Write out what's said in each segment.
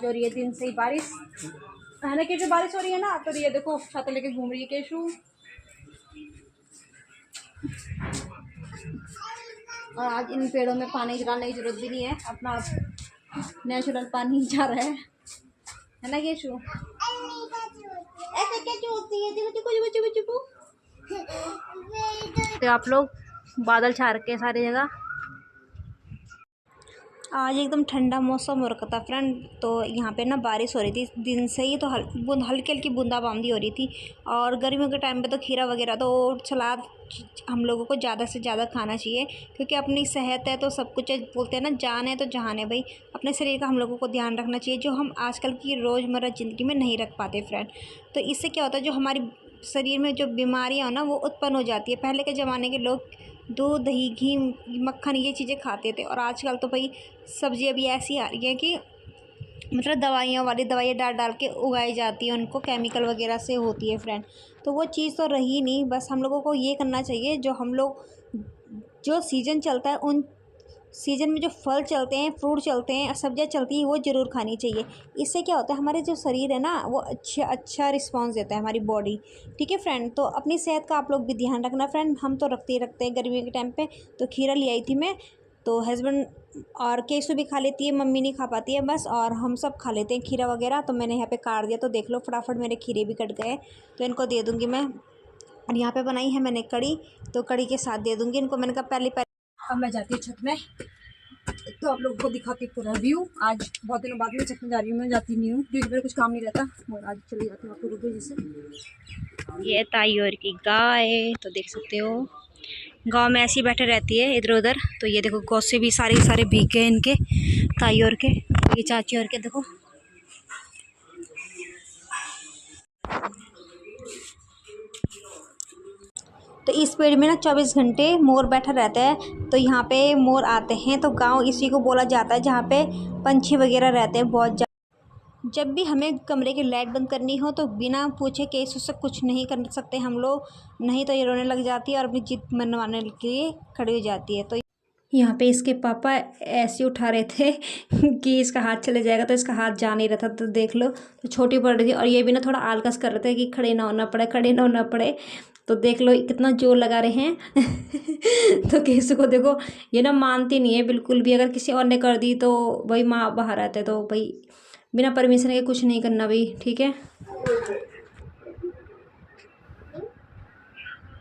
आज हो रही है दिन से ही बारिश, है ना केशु? बारिश हो रही है ना, तो ये देखो छाता लेके घूम रही है केशु। और आज इन पेड़ों में पानी डालने की जरूरत भी नहीं है, अपना नेचुरल पानी जा रहा है ना केशु? ऐसे क्या होती है? तो आप लोग बादल छा रखे हैं सारी जगह। आज एकदम ठंडा मौसम हो रखा था फ्रेंड, तो यहाँ पे ना बारिश हो रही थी दिन से ही, तो हल्की हल्की बूंदाबांदी हो रही थी। और गर्मियों के टाइम पे तो खीरा वगैरह तो सलाद हम लोगों को ज़्यादा से ज़्यादा खाना चाहिए, क्योंकि अपनी सेहत है तो सब कुछ है। बोलते हैं ना, जान है तो जहान है भाई। अपने शरीर का हम लोगों को ध्यान रखना चाहिए, जो हम आजकल की रोज़मर्रा ज़िंदगी में नहीं रख पाते फ्रेंड। तो इससे क्या होता है, जो हमारी शरीर में जो बीमारियाँ हो ना वो उत्पन्न हो जाती है। पहले के ज़माने के लोग दूध, दही, घी, मक्खन ये चीज़ें खाते थे, और आजकल तो भाई सब्जियां भी ऐसी आ रही हैं कि मतलब दवाइयाँ डाल डाल के उगाई जाती है, उनको केमिकल वगैरह से होती है फ्रेंड। तो वो चीज़ तो रही नहीं। बस हम लोगों को ये करना चाहिए, जो हम लोग जो सीज़न चलता है उन सीज़न में जो फल चलते हैं, फ्रूट चलते हैं, सब्जियां चलती हैं, वो ज़रूर खानी चाहिए। इससे क्या होता है, हमारे जो शरीर है ना वो अच्छा रिस्पांस देता है, हमारी बॉडी। ठीक है फ्रेंड, तो अपनी सेहत का आप लोग भी ध्यान रखना फ्रेंड। हम तो रखते ही रखते हैं गर्मियों के टाइम पे। तो खीरा ले आई थी मैं, तो हस्बैंड और केसु भी खा लेती है, मम्मी नहीं खा पाती है बस, और हम सब खा लेते हैं खीरा वगैरह। तो मैंने यहाँ पे काट दिया, तो देख लो फटाफट मेरे खीरे भी कट गए, तो इनको दे दूँगी मैं। और यहाँ पे बनाई है मैंने कड़ी, तो कड़ी के साथ दे दूँगी इनको। मैंने कहा पहले अब मैं जाती हूँ छत में, तो आप लोगों को दिखाती पूरा व्यू। आज बहुत दिनों बाद में छत में जा रही हूँ, मैं जाती नहीं हूँ क्योंकि मेरा कुछ काम नहीं रहता, और आज चली जाती हूँ आपको रुको जैसे। ये ताई और की गाय, तो देख सकते हो गांव में ऐसी बैठे रहती है इधर उधर। तो ये देखो गौ से भी सारे भीग गए इनके, ताई और के, ये चाची और के देखो। तो इस पेड़ में ना 24 घंटे मोर बैठा रहता है। तो यहाँ पे मोर आते हैं, तो गांव इसी को बोला जाता है जहाँ पे पंछी वगैरह रहते हैं बहुत। जब भी हमें कमरे की लाइट बंद करनी हो तो बिना पूछे केस उससे कुछ नहीं कर सकते हम लोग, नहीं तो ये रोने लग जाती है और अपनी जिद मनवाने के लिए खड़ी हो जाती है। तो यहाँ पे इसके पापा ऐसे उठा रहे थे कि इसका हाथ चले जाएगा, तो इसका हाथ जा नहीं रहा था। तो देख लो, तो छोटी पड़ रही थी, और ये भी ना थोड़ा आलकस कर रहे थे कि खड़े ना होना पड़े। तो देख लो कितना जोर लगा रहे हैं तो केसु को देखो, ये ना मानती नहीं है बिल्कुल भी। अगर किसी और ने कर दी तो भाई माँ बाहर आते, तो भाई बिना परमिशन के कुछ नहीं करना भाई, ठीक है।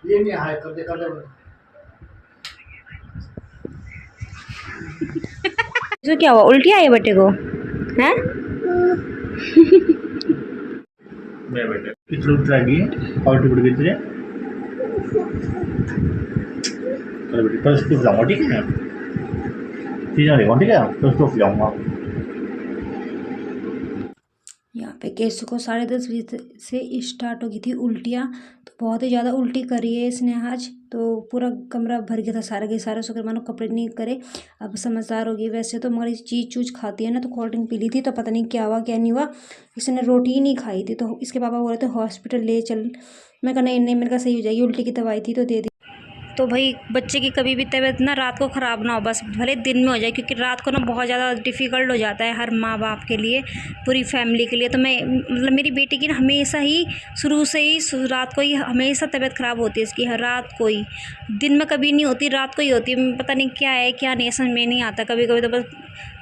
ये नहीं है कर दे तो क्या हुआ, उल्टी आई बेटे को हैं? मैं बेटे कितना उल्टा गई और टुकड़ गई तेरे। चलो बेटे कल स्कूल जाऊंगा, ठीक है? चीज़ें देखो, ठीक है? कल स्कूल जाऊंगा। यहाँ पे केसु को 10:30 बजे से स्टार्ट हो गई थी उल्टियाँ, तो बहुत ही ज़्यादा उल्टी करी है इसने आज। तो पूरा कमरा भर गया था सारा के सारा, शुक्र मानो कपड़े नहीं करे। अब समझदार हो गई वैसे तो, मगर चीज़ चूज खाती है ना। तो कोल्ड ड्रिंक पी ली थी, तो पता नहीं क्या हुआ क्या नहीं हुआ, इसने रोटी ही नहीं खाई थी। तो इसके पापा बोल रहे थे हॉस्पिटल ले चल। मैं कहा नहीं, मैंने कहा सही हो जाएगी, उल्टी की दवाई थी तो दे दी। तो भाई बच्चे की कभी भी तबीयत ना रात को ख़राब ना हो, बस भले दिन में हो जाए, क्योंकि रात को ना बहुत ज़्यादा डिफ़िकल्ट हो जाता है हर माँ बाप के लिए, पूरी फैमिली के लिए। तो मैं मतलब मेरी बेटी की ना हमेशा ही शुरू से ही रात को ही हमेशा तबीयत ख़राब होती है इसकी, हर रात को ही। दिन में कभी नहीं होती, रात को ही होती है। पता नहीं क्या है क्या नहीं, समझ में नहीं आता। कभी कभी तो बस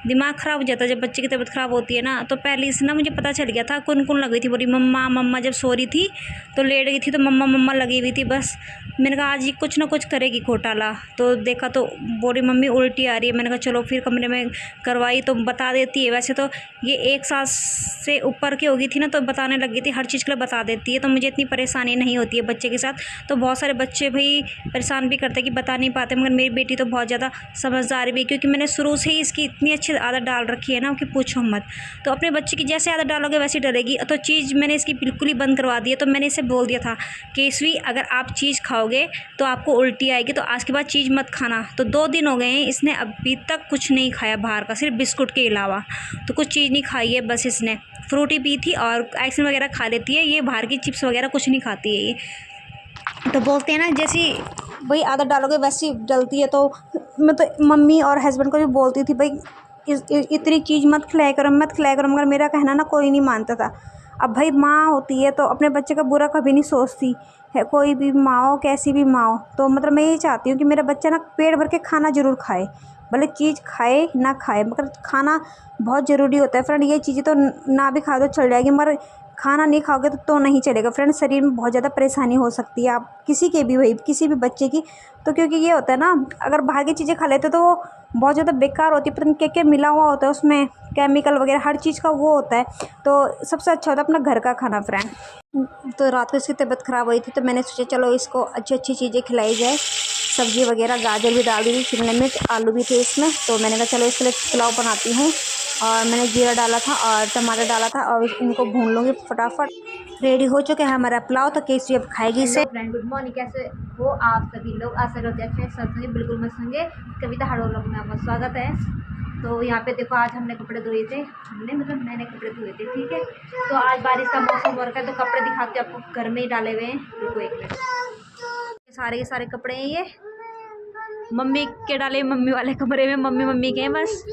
दिमाग ख़राब हो जाता है जब बच्चे की तबीयत ख़राब होती है ना। तो पहले से ना मुझे पता चल गया था, कौन लगी थी, बोली मम्मा मम्मा। जब सो रही थी तो लेट गई थी तो मम्मा मम्मा लगी हुई थी बस। मैंने कहा आज ये कुछ ना कुछ करेगी घोटाला। तो देखा तो बोली मम्मी उल्टी आ रही है। मैंने कहा चलो फिर कमरे में करवाई तो बता देती है। वैसे तो ये 1 साल से ऊपर की हो गई थी ना, तो बताने लग गई थी, हर चीज़ के लिए बता देती है। तो मुझे इतनी परेशानी नहीं होती है बच्चे के साथ। तो बहुत सारे बच्चे भाई परेशान भी करते हैं कि बता नहीं पाते, मगर मेरी बेटी तो बहुत ज़्यादा समझदार भी, क्योंकि मैंने शुरू से ही इसकी इतनी अच्छी आदत डाल रखी है ना कि पूछो मत। तो अपने बच्चे की जैसे आदत डालोगे वैसे डरेगी। तो चीज़ मैंने इसकी बिल्कुल ही बंद करवा दी है। तो मैंने इसे बोल दिया था कि इसवी अगर आप चीज़ खाओगे तो आपको उल्टी आएगी, तो आज के बाद चीज़ मत खाना। तो 2 दिन हो गए हैं, इसने अभी तक कुछ नहीं खाया बाहर का, सिर्फ बिस्कुट के अलावा तो कुछ चीज़ नहीं खाई है। बस इसने फ्रूटी पी थी और आइसक्रीम वगैरह खा लेती है, ये बाहर की चिप्स वगैरह कुछ नहीं खाती है ये। तो बोलते हैं ना जैसी भाई आदत डालोगे वैसी डलती है। तो मैं तो मम्मी और हस्बैंड को भी बोलती थी भाई इतनी चीज़ मत खिलाया करो, मत खिलाया करो, मगर मेरा कहना ना कोई नहीं मानता था। अब भाई माँ होती है तो अपने बच्चे का बुरा कभी नहीं सोचती है, कोई भी माँ हो, कैसी भी माँ हो। तो मतलब मैं यही चाहती हूँ कि मेरा बच्चा ना पेट भर के खाना ज़रूर खाए, भले चीज़ खाए ना खाए, मगर खाना बहुत ज़रूरी होता है फ्रेंड। ये चीज़ें तो ना भी खाओ तो चल जाएगी, मगर खाना नहीं खाओगे तो नहीं चलेगा फ्रेंड। शरीर में बहुत ज़्यादा परेशानी हो सकती है, आप किसी के भी भाई, किसी भी बच्चे की। तो क्योंकि ये होता है ना, अगर बाहर की चीज़ें खा लेते तो वो बहुत ज़्यादा बेकार होती है, पता नहीं क्या क्या मिला हुआ होता है उसमें, केमिकल वगैरह हर चीज़ का वो होता है। तो सबसे अच्छा होता है अपना घर का खाना फ्रेंड। तो रात को इसकी तबीयत ख़राब हुई थी, तो मैंने सोचा चलो इसको अच्छी अच्छी चीज़ें खिलाई जाए। सब्ज़ी वगैरह, गाजर भी डाल दी थी, शिमला मिर्च, आलू भी थे इसमें। तो मैंने कहा चलो इसके लिए पुलाव बनाती हूँ, और मैंने जीरा डाला था और टमाटर डाला था, और इनको भून लूँगी फटाफट। रेडी हो चुका है हमारा पुलाव, तो केसरी अब खाएगी इसे। फ्रेंड गुड मॉर्निंग, कैसे हो आप सभी लोग? आशा करते हैं सब होंगे, बिल्कुल मस्त होंगे। कविता हड़ोल में आपका स्वागत है। तो यहाँ पे देखो, आज हमने कपड़े धोए थे, मतलब मैंने कपड़े धोए थे, ठीक है। तो आज बारिश का मौसम हो रखा है, तो कपड़े दिखाते हैं आपको, घर में ही डाले हुए हैं। देखो एक मिनट, सारे के सारे कपड़े हैं ये, मम्मी के डाले, मम्मी वाले कमरे में, मम्मी के हैं बस।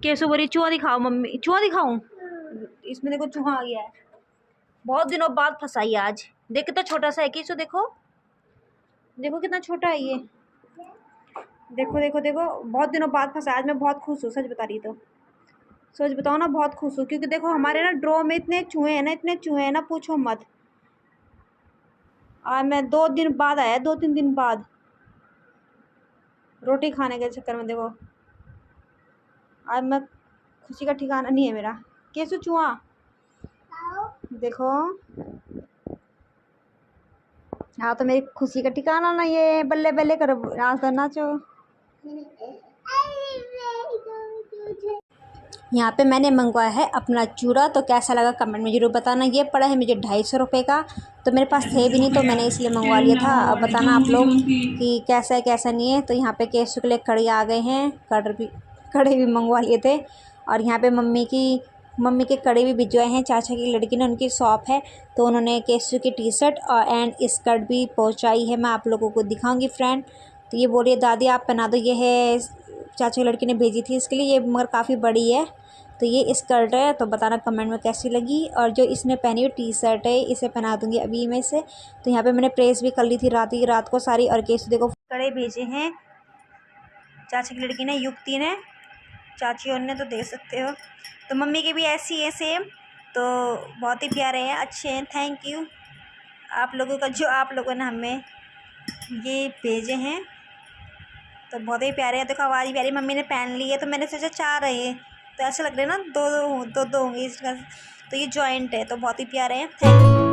कैसे बोली चूहा दिखाओ मम्मी, चूहा दिखाऊं? इसमें देखो चूहा आ गया है, बहुत दिनों बाद फंसा है आज। देख कितना छोटा सा है, किसो देखो, देखो कितना छोटा है ये, देखो देखो देखो, बहुत दिनों बाद फंसा। आज मैं बहुत खुश हूँ, सच बता रही तो, सच बताओ ना, बहुत खुश हूँ, क्योंकि देखो हमारे ना ड्रॉ में इतने चूहे हैं ना, इतने चूहे हैं ना, पूछो मत। आज मैं 2 दिन बाद आया, 2-3 दिन बाद, रोटी खाने के चक्कर में। देखो आज मैं, खुशी का ठिकाना नहीं है मेरा। कैसे चूहा देखो, हाँ तो मेरी खुशी का ठिकाना नहीं है। बल्ले बल्ले करो, आज तो नाचो। यहाँ पे मैंने मंगवाया है अपना चूड़ा, तो कैसा लगा कमेंट में जरूर बताना। ये पड़ा है मुझे 250 रुपये का, तो मेरे पास थे भी नहीं, तो मैंने इसलिए मंगवा लिया था। अब बताना आप लोग कि कैसा है कैसा नहीं है। तो यहाँ पे केसु के लिए कड़ी आ गए हैं, कड़े भी मंगवा लिए थे। और यहाँ पे मम्मी के कड़े भी भिजवाए हैं, चाचा की लड़की ने, उनकी शॉप है, तो उन्होंने केसु की टी शर्ट और एंड स्कर्ट भी पहुँचाई है, मैं आप लोगों को दिखाऊँगी फ्रेंड। तो ये बोलिए दादी आप पहना दो, ये है चाचा की लड़की ने भेजी थी इसके लिए, ये मगर काफ़ी बड़ी है। तो ये स्कर्ट है, तो बताना कमेंट में कैसी लगी। और जो इसने पहनी हुई टी शर्ट है, इसे पहना दूंगी अभी में से। तो यहाँ पे मैंने प्रेस भी कर ली थी रात को सारी। और केसु देखो कड़े भेजे हैं चाची की लड़की ने, युक्ति ने, चाची और ने, तो देख सकते हो। तो मम्मी के भी ऐसी है सेम, तो बहुत ही प्यारे हैं, अच्छे हैं। थैंक यू आप लोगों का, जो आप लोगों ने हमें ये भेजे हैं, तो बहुत ही प्यारे हैं। देखो आवाज़ प्यारी, मम्मी ने पहन ली है, तो मैंने सोचा 4 है, तो ऐसे लग रहे हैं ना, दो होंगे इसका। तो ये जॉइंट है, तो बहुत ही प्यारे हैं। Thank you.